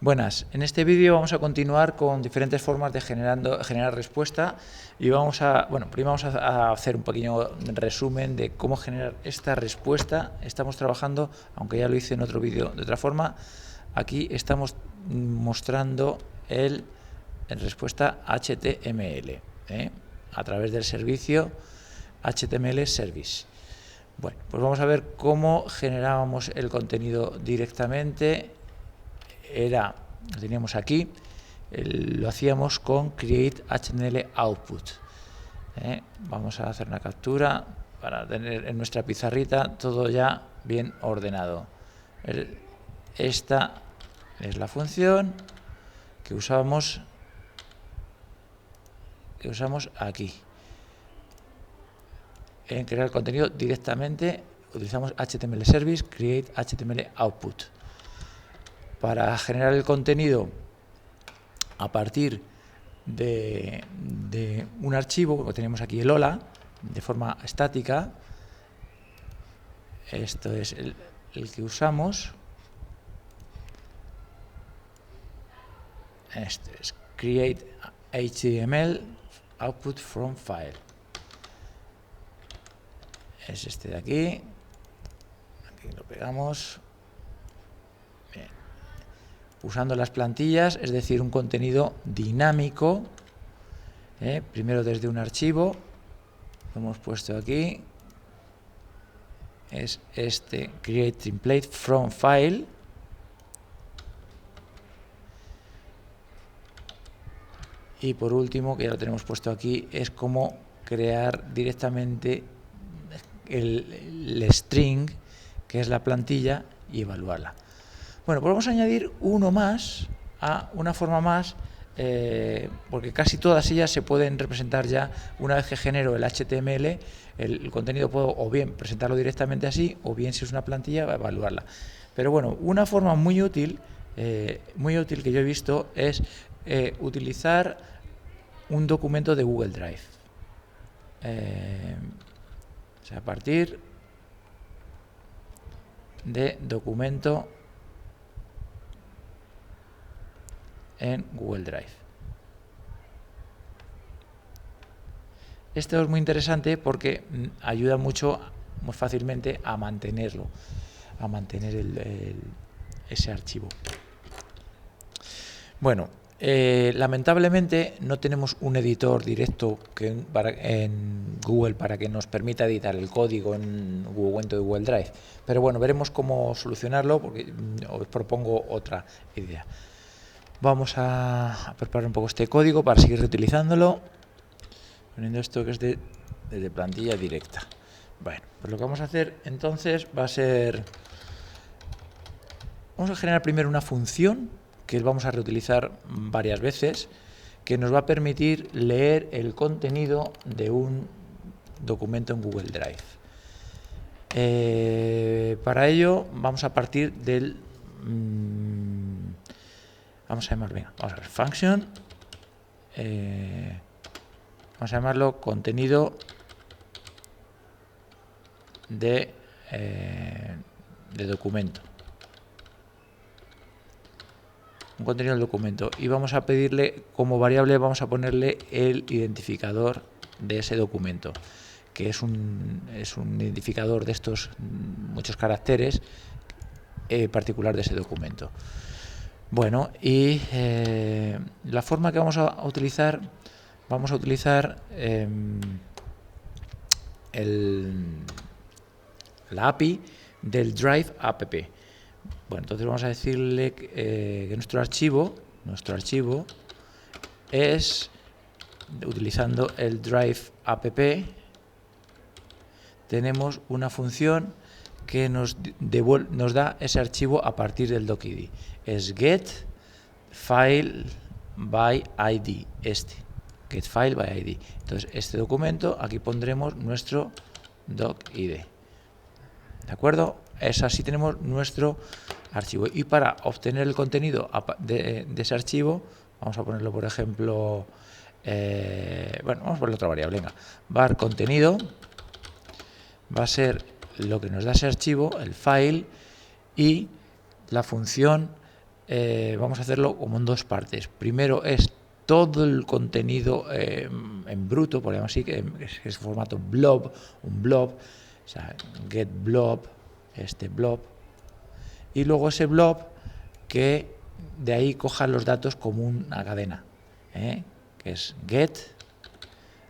Buenas, en este vídeo vamos a continuar con diferentes formas de generar respuesta y primero vamos a hacer un pequeño resumen de cómo generar esta respuesta. Estamos trabajando, aunque ya lo hice en otro vídeo de otra forma, aquí estamos mostrando el respuesta HTML a través del servicio HTML Service. Bueno, pues vamos a ver cómo generábamos el contenido directamente. Lo teníamos aquí, lo hacíamos con create HTML output. Vamos a hacer una captura para tener en nuestra pizarrita todo ya bien ordenado. Esta es la función que usamos aquí. En crear el contenido directamente utilizamos HTML Service create HTML output. Para generar el contenido a partir de un archivo, como tenemos aquí el hola, de forma estática, esto es el que usamos. Este es create HTML output from file. Es este de aquí. Aquí lo pegamos. Bien. Usando las plantillas, es decir, un contenido dinámico. Primero desde un archivo, lo hemos puesto aquí. Es este create template from file. Y por último, que ya lo tenemos puesto aquí, es cómo crear directamente el string, que es la plantilla, y evaluarla. Bueno, pues vamos a añadir uno más, una forma más, porque casi todas ellas se pueden representar ya una vez que genero el HTML. El contenido puedo o bien presentarlo directamente así, o bien si es una plantilla, evaluarla. Pero bueno, una forma muy útil que yo he visto es utilizar un documento de Google Drive. O sea, a partir de documento en Google Drive. Esto es muy interesante porque ayuda mucho, muy fácilmente, a mantener ese archivo. Bueno, lamentablemente no tenemos un editor directo en Google para que nos permita editar el código en cuenta de Google Drive. Pero bueno, veremos cómo solucionarlo, porque os propongo otra idea. Vamos a preparar un poco este código para seguir reutilizándolo, poniendo esto que es de plantilla directa. Bueno, pues lo que vamos a hacer entonces va a ser, vamos a generar primero una función que vamos a reutilizar varias veces, que nos va a permitir leer el contenido de un documento en Google Drive. Para ello vamos a partir del vamos a ver function, vamos a llamarlo contenido de documento, un contenido del documento, y vamos a pedirle como variable, vamos a ponerle el identificador de ese documento, que es un identificador de estos muchos caracteres particular de ese documento. Bueno, y la forma que vamos a utilizar la API del Drive app. Bueno, entonces vamos a decirle que nuestro archivo es, utilizando el Drive app, tenemos una función que nos da ese archivo a partir del doc.id. Es get file by id, get file by id. Entonces, este documento, aquí pondremos nuestro doc.id. ¿De acuerdo? Es así, tenemos nuestro archivo. Y para obtener el contenido de ese archivo, vamos a ponerlo, por ejemplo, vamos a ponerle otra variable. Venga, var contenido va a ser lo que nos da ese archivo, el file, y la función vamos a hacerlo como en dos partes. Primero es todo el contenido en bruto, por ejemplo, así, que es formato blob, un blob, o sea, get blob, este blob, y luego ese blob que de ahí coja los datos como una cadena, que es get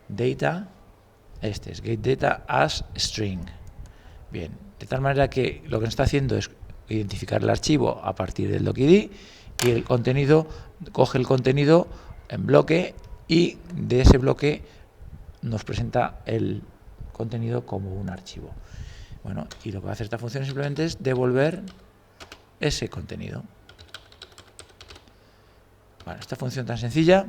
data, este es get data as string. Bien, de tal manera que lo que nos está haciendo es identificar el archivo a partir del doc.id y el contenido, coge el contenido en bloque y de ese bloque nos presenta el contenido como un archivo. Bueno, y lo que va a hacer esta función simplemente es devolver ese contenido. Bueno, esta función tan sencilla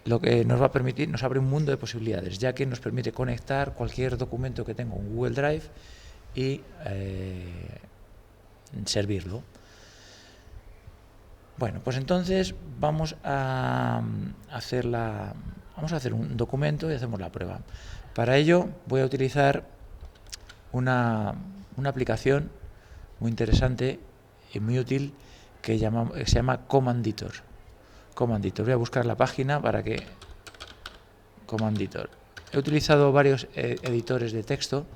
lo que nos va a permitir, nos abre un mundo de posibilidades, ya que nos permite conectar cualquier documento que tenga un Google Drive y servirlo. Bueno, pues entonces vamos a hacer un documento y hacemos la prueba. Para ello voy a utilizar una aplicación muy interesante y muy útil que se llama Commanditor. Commanditor. Voy a buscar la página para que... Commanditor. He utilizado varios editores de texto,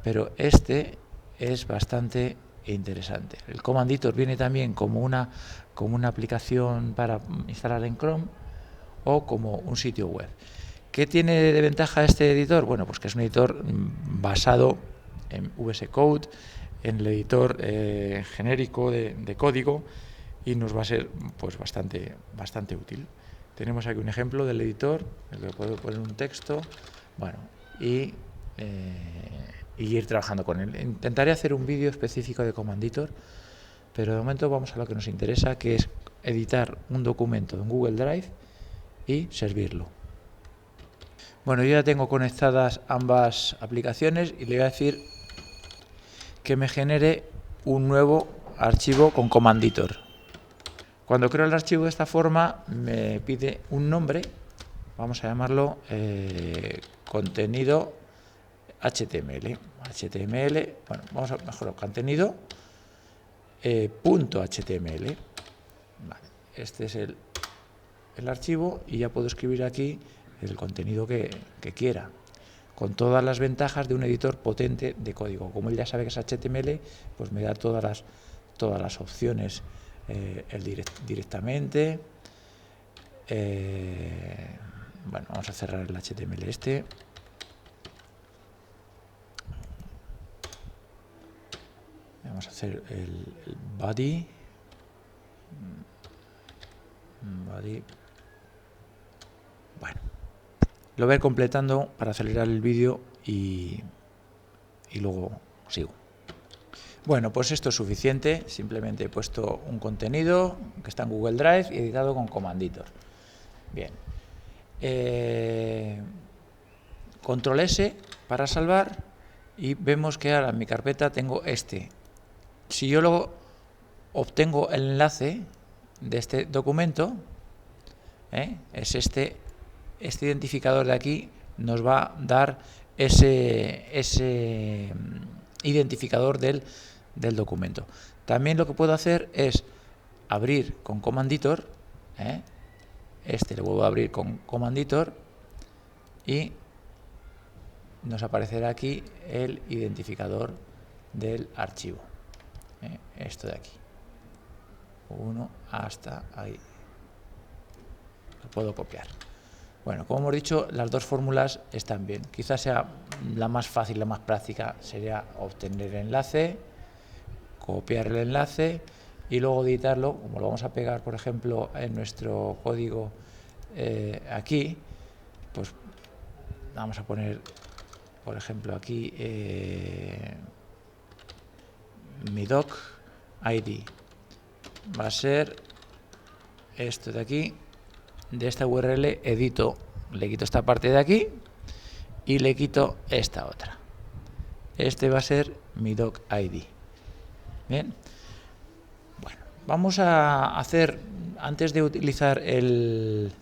pero este es bastante interesante. El Commanditor viene también como una aplicación para instalar en Chrome o como un sitio web. ¿Qué tiene de ventaja este editor? Bueno, pues que es un editor basado en VS Code, en el editor genérico de código, y nos va a ser pues bastante útil. Tenemos aquí un ejemplo del editor, en el que puedo poner un texto, bueno, y ir trabajando con él. Intentaré hacer un vídeo específico de Commanditor, pero de momento vamos a lo que nos interesa, que es editar un documento en Google Drive y servirlo. Bueno, yo ya tengo conectadas ambas aplicaciones y le voy a decir que me genere un nuevo archivo con Commanditor. Cuando creo el archivo de esta forma me pide un nombre, vamos a llamarlo contenido HTML. Bueno, vamos a mejorar contenido punto .html. Vale, este es el archivo y ya puedo escribir aquí el contenido que quiera, con todas las ventajas de un editor potente de código. Como él ya sabe que es HTML, pues me da todas las opciones directamente. Bueno, vamos a cerrar el HTML este. Vamos a hacer el body. Bueno, lo voy a ir completando para acelerar el vídeo y luego sigo. Bueno, pues esto es suficiente. Simplemente he puesto un contenido que está en Google Drive y editado con Commanditor. Bien. Control S para salvar y vemos que ahora en mi carpeta tengo este. Si yo luego obtengo el enlace de este documento, es este identificador de aquí, nos va a dar ese identificador del documento. También lo que puedo hacer es abrir con Commanditor, este lo vuelvo a abrir con Commanditor y nos aparecerá aquí el identificador del archivo. Esto de aquí. 1 hasta ahí. Lo puedo copiar. Bueno, como hemos dicho, las dos fórmulas están bien. Quizás sea la más fácil, la más práctica, sería obtener el enlace, copiar el enlace y luego editarlo, como lo vamos a pegar, por ejemplo, en nuestro código aquí, pues vamos a poner, por ejemplo, aquí mi doc ID. Va a ser esto de aquí. De esta URL edito, le quito esta parte de aquí y le quito esta otra. Este va a ser mi doc ID. Bien. Bueno, vamos a hacer, antes de utilizar el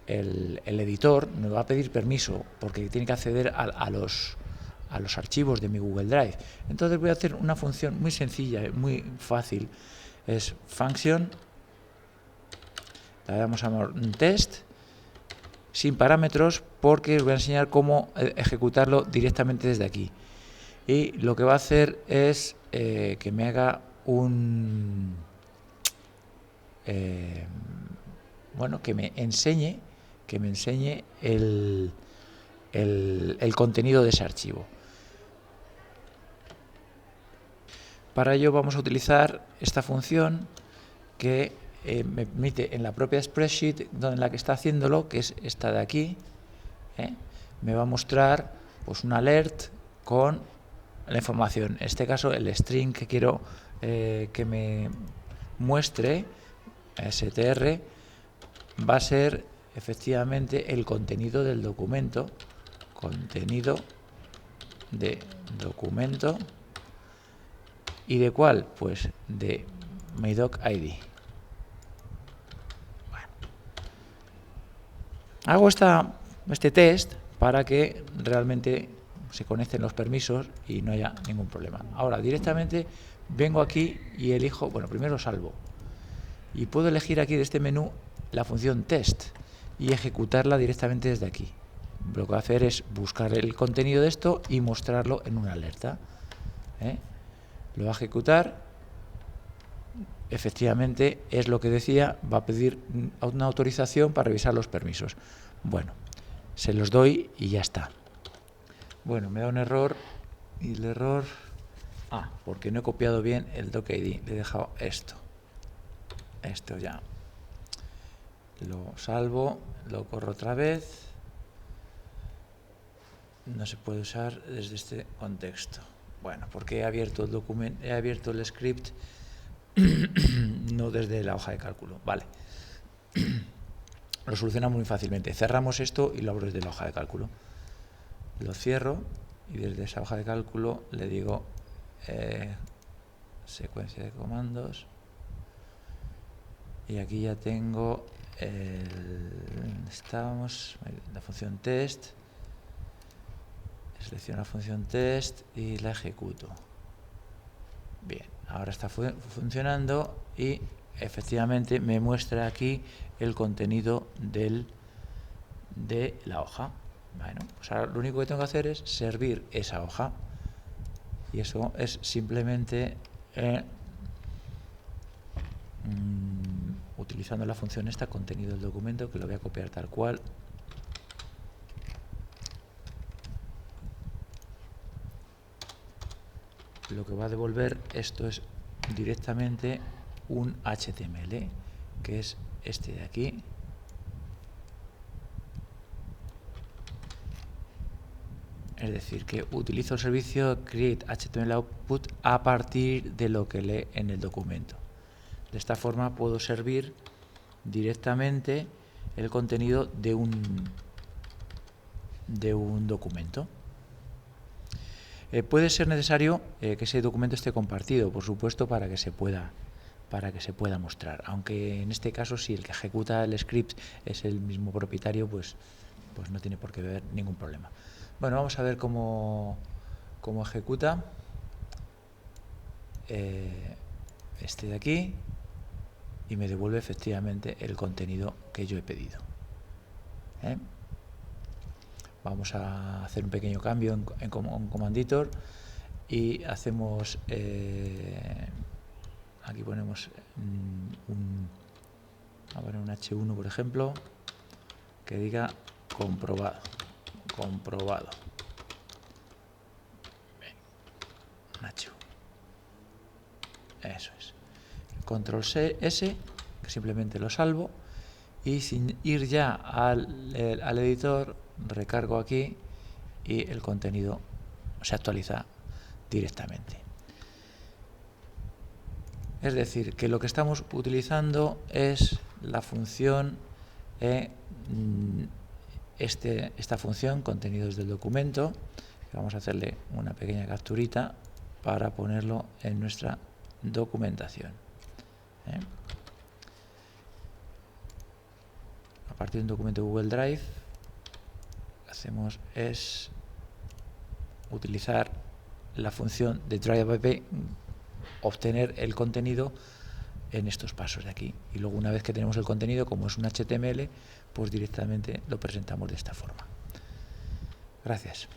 editor, nos va a pedir permiso porque tiene que acceder a a los archivos de mi Google Drive. Entonces voy a hacer una función muy sencilla, muy fácil. Es function, le damos a un test, sin parámetros, porque os voy a enseñar cómo ejecutarlo directamente desde aquí. Y lo que va a hacer es que me haga un... bueno, que me enseñe el contenido de ese archivo. Para ello vamos a utilizar esta función que me permite en la propia spreadsheet en la que está haciéndolo, que es esta de aquí, me va a mostrar pues un alert con la información. En este caso el string que quiero que me muestre, str, va a ser efectivamente el contenido del documento, ¿y de cuál? Pues de MyDocID. Bueno. Hago este test para que realmente se conecten los permisos y no haya ningún problema. Ahora directamente vengo aquí y elijo, bueno, primero salvo, y puedo elegir aquí de este menú la función test y ejecutarla directamente desde aquí. Lo que voy a hacer es buscar el contenido de esto y mostrarlo en una alerta. Lo va a ejecutar. Efectivamente, es lo que decía, va a pedir una autorización para revisar los permisos. Bueno, se los doy y ya está. Bueno, me da un error y el error... porque no he copiado bien el docID, le he dejado esto. Esto ya. Lo salvo, lo corro otra vez. No se puede usar desde este contexto. Bueno, porque he abierto el documento, he abierto el script no desde la hoja de cálculo. Vale. Lo solucionamos muy fácilmente. Cerramos esto y lo abro desde la hoja de cálculo. Lo cierro y desde esa hoja de cálculo le digo secuencia de comandos. Y aquí ya tengo estábamos la función test. Selecciono la función test y la ejecuto. Bien, ahora está funcionando y efectivamente me muestra aquí el contenido de la hoja. Bueno, pues ahora lo único que tengo que hacer es servir esa hoja. Y eso es simplemente utilizando la función esta, contenido del documento, que lo voy a copiar tal cual. Lo que va a devolver esto es directamente un HTML, que es este de aquí. Es decir, que utilizo el servicio create HTML output a partir de lo que lee en el documento. De esta forma puedo servir directamente el contenido de un documento. Puede ser necesario que ese documento esté compartido, por supuesto, para que se pueda mostrar. Aunque en este caso, si el que ejecuta el script es el mismo propietario, pues no tiene por qué haber ningún problema. Bueno, vamos a ver cómo ejecuta este de aquí y me devuelve efectivamente el contenido que yo he pedido. Vamos a hacer un pequeño cambio en Command Editor y hacemos aquí ponemos un H1, por ejemplo, que diga comprobado. Nacho. Eso es. Control S, que simplemente lo salvo, y sin ir ya al editor, recargo aquí y el contenido se actualiza directamente. Es decir, que lo que estamos utilizando es la función esta función, contenidos del documento, que vamos a hacerle una pequeña capturita para ponerlo en nuestra documentación. A partir de un documento de Google Drive, hacemos es utilizar la función de try-app, obtener el contenido en estos pasos de aquí. Y luego, una vez que tenemos el contenido, como es un HTML, pues directamente lo presentamos de esta forma. Gracias.